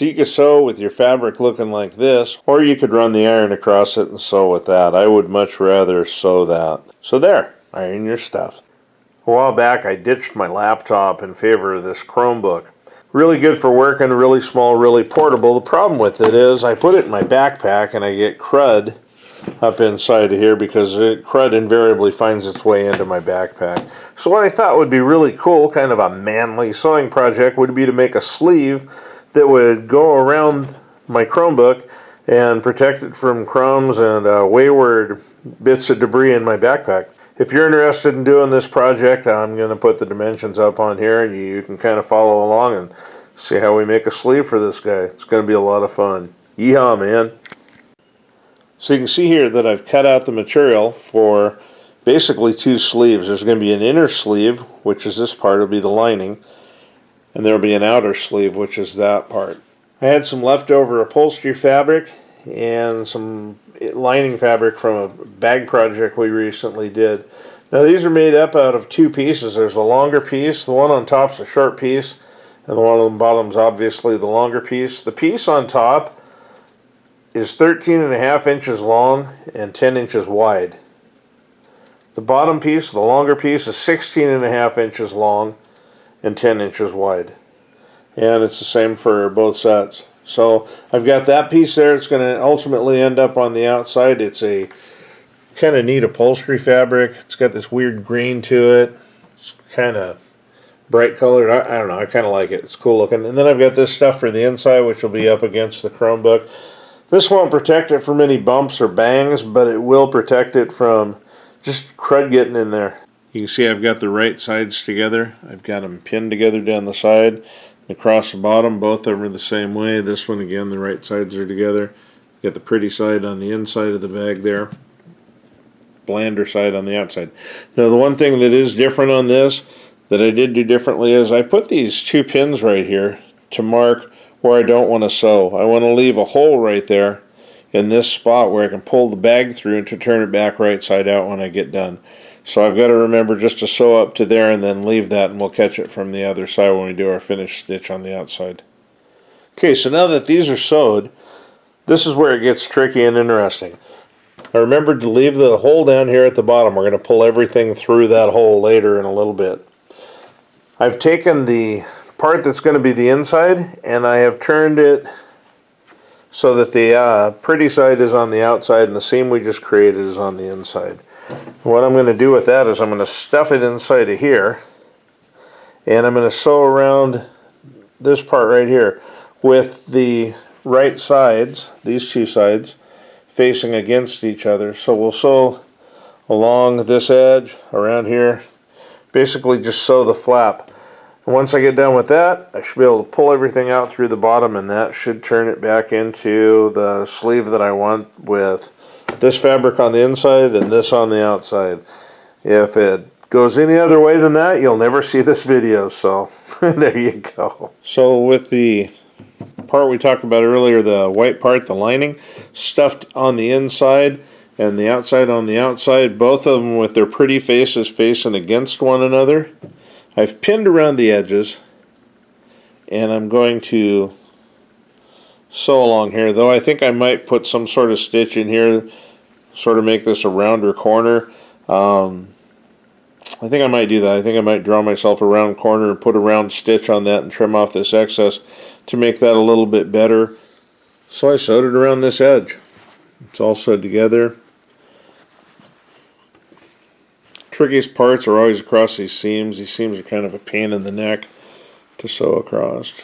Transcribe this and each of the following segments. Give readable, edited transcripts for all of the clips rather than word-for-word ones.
So you could sew with your fabric looking like this, or you could run the iron across it and sew with that. I would much rather sew that. So there, iron your stuff. A while back I ditched my laptop in favor of this Chromebook. Really good for working, really small, really portable. The problem with it is I put it in my backpack and I get crud up inside of here because crud invariably finds its way into my backpack. So what I thought would be really cool, kind of a manly sewing project, would be to make a sleeve that would go around my Chromebook and protect it from crumbs and wayward bits of debris in my backpack. If you're interested in doing this project, I'm going to put the dimensions up on here and you can kind of follow along and see how we make a sleeve for this guy. It's going to be a lot of fun. Yeehaw, man. So you can see here that I've cut out the material for basically two sleeves. There's going to be an inner sleeve, which is this part, it'll be the lining, and there'll be an outer sleeve, which is that part. I had some leftover upholstery fabric and some lining fabric from a bag project we recently did. Now these are made up out of two pieces. There's a longer piece, the one on top's a short piece, and the one on the bottom's obviously the longer piece. The piece on top is 13.5 inches long and 10 inches wide. The bottom piece, the longer piece, is 16.5 inches long and 10 inches wide. And it's the same for both sets. So I've got that piece there. It's going to ultimately end up on the outside. It's a kind of neat upholstery fabric. It's got this weird green to it. It's kind of bright colored. I don't know. I kind of like it. It's cool looking. And then I've got this stuff for the inside, which will be up against the Chromebook. This won't protect it from any bumps or bangs, but it will protect it from just crud getting in there. You can see I've got the right sides together. I've got them pinned together down the side. Across the bottom, both of them are the same way. This one, again, the right sides are together. Got the pretty side on the inside of the bag there. Blander side on the outside. Now, the one thing that is different on this, that I did do differently, is I put these two pins right here to mark where I don't want to sew. I want to leave a hole right there in this spot where I can pull the bag through and to turn it back right side out when I get done. So I've got to remember just to sew up to there and then leave that, and we'll catch it from the other side when we do our finished stitch on the outside. Okay, so now that these are sewed, this is where it gets tricky and interesting. I remembered to leave the hole down here at the bottom. We're going to pull everything through that hole later in a little bit. I've taken the part that's going to be the inside and I have turned it so that the pretty side is on the outside and the seam we just created is on the inside. What I'm going to do with that is I'm going to stuff it inside of here, and I'm going to sew around this part right here with the right sides, these two sides, facing against each other. So we'll sew along this edge, around here, basically just sew the flap. And once I get done with that, I should be able to pull everything out through the bottom, and that should turn it back into the sleeve that I want with this fabric on the inside and this on the outside. If it goes any other way than that, you'll never see this video, so there you go. So with the part we talked about earlier, the white part, the lining, stuffed on the inside and the outside on the outside, both of them with their pretty faces facing against one another. I've pinned around the edges, and I'm going to sew along here, though I think I might put some sort of stitch in here, sort of make this a rounder corner. I think I might do that. I think I might draw myself a round corner and put a round stitch on that and trim off this excess to make that a little bit better. So I sewed it around this edge. It's all sewed together. Trickiest parts are always across these seams. These seams are kind of a pain in the neck to sew across.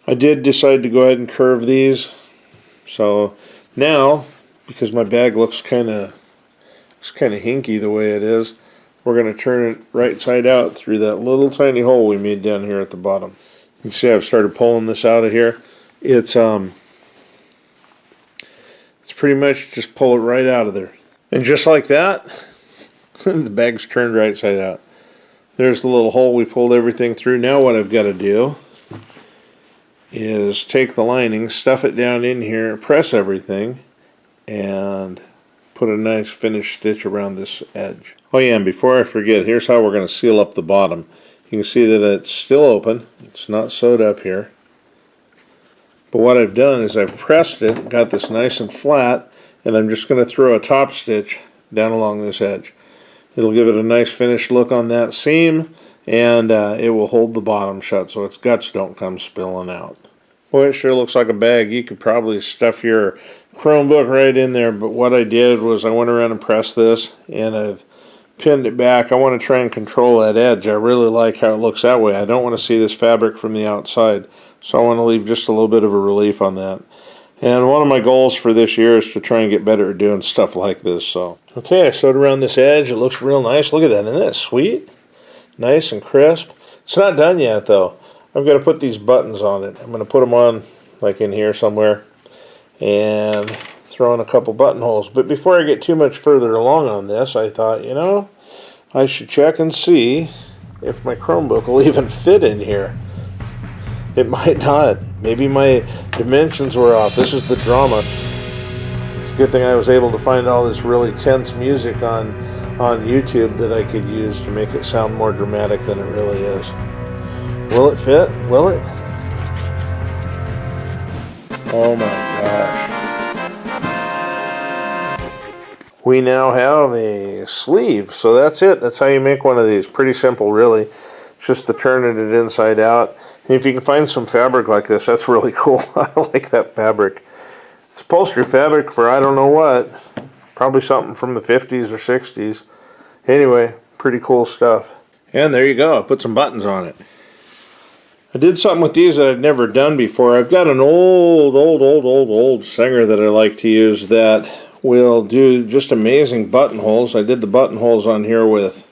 I did decide to go ahead and curve these. So now, because my bag looks kind of hinky the way it is, we're going to turn it right side out through that little tiny hole we made down here at the bottom. You can see I've started pulling this out of here. It's pretty much just pull it right out of there. And just like that, the bag's turned right side out. There's the little hole we pulled everything through. Now what I've got to do is take the lining, stuff it down in here, press everything, and put a nice finished stitch around this edge. Oh yeah, and before I forget, here's how we're going to seal up the bottom. You can see that it's still open. It's not sewed up here. But what I've done is I've pressed it, got this nice and flat, and I'm just going to throw a top stitch down along this edge. It'll give it a nice finished look on that seam, and it will hold the bottom shut so its guts don't come spilling out. Boy, it sure looks like a bag. You could probably stuff your Chromebook right in there, but what I did was I went around and pressed this, and I've pinned it back. I want to try and control that edge. I really like how it looks that way. I don't want to see this fabric from the outside, so I want to leave just a little bit of a relief on that. And one of my goals for this year is to try and get better at doing stuff like this. So, okay, I sewed around this edge. It looks real nice. Look at that. Isn't that sweet? Nice and crisp. It's not done yet, though. I've got to put these buttons on it. I'm going to put them on, like in here somewhere, and throw in a couple buttonholes. But before I get too much further along on this, I thought, you know, I should check and see if my Chromebook will even fit in here. It might not. Maybe my dimensions were off. This is the drama. It's a good thing I was able to find all this really tense music on YouTube that I could use to make it sound more dramatic than it really is. Will it fit? Will it? Oh my gosh. We now have a sleeve. So that's it. That's how you make one of these. Pretty simple, really. It's just the turning it inside out. And if you can find some fabric like this, that's really cool. I like that fabric. It's upholstery fabric for I don't know what. Probably something from the 50s or 60s. Anyway, pretty cool stuff. And there you go. I put some buttons on it. I did something with these that I've never done before. I've got an old Singer that I like to use that will do just amazing buttonholes. I did the buttonholes on here with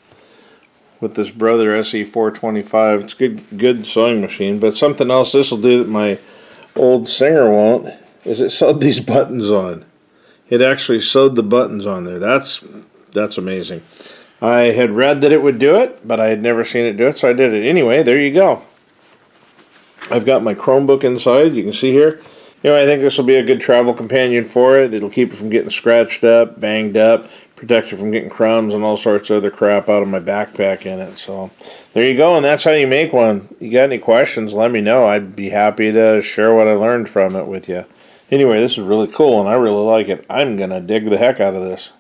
this Brother SE425. It's good sewing machine, but something else this will do that my old Singer won't is it sewed these buttons on. It actually sewed the buttons on there. That's amazing. I had read that it would do it, but I had never seen it do it, so I did it. Anyway, there you go. I've got my Chromebook inside. You can see here. You know, I think this will be a good travel companion for it. It'll keep it from getting scratched up, banged up, protect it from getting crumbs and all sorts of other crap out of my backpack in it. So there you go, and that's how you make one. You got any questions, let me know. I'd be happy to share what I learned from it with you. Anyway, this is really cool, and I really like it. I'm going to dig the heck out of this.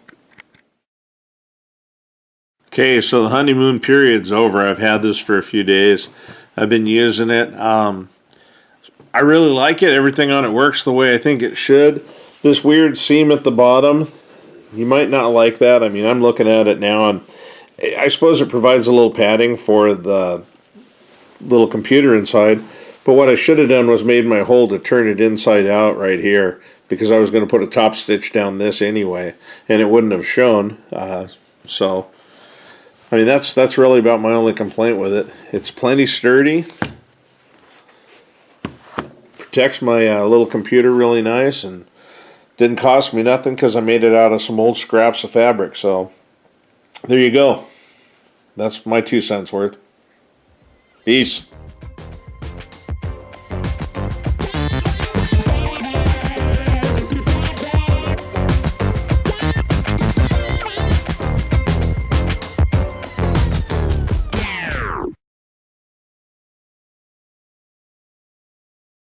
Okay, so the honeymoon period's over. I've had this for a few days. I've been using it. I really like it. Everything on it works the way I think it should. This weird seam at the bottom, you might not like that. I mean, I'm looking at it now, and I suppose it provides a little padding for the little computer inside. But what I should have done was made my hole to turn it inside out right here, because I was going to put a top stitch down this anyway, and it wouldn't have shown. So, I mean, that's really about my only complaint with it. It's plenty sturdy. Protects my little computer really nice, and didn't cost me nothing because I made it out of some old scraps of fabric. So there you go. That's my 2 cents worth. Peace.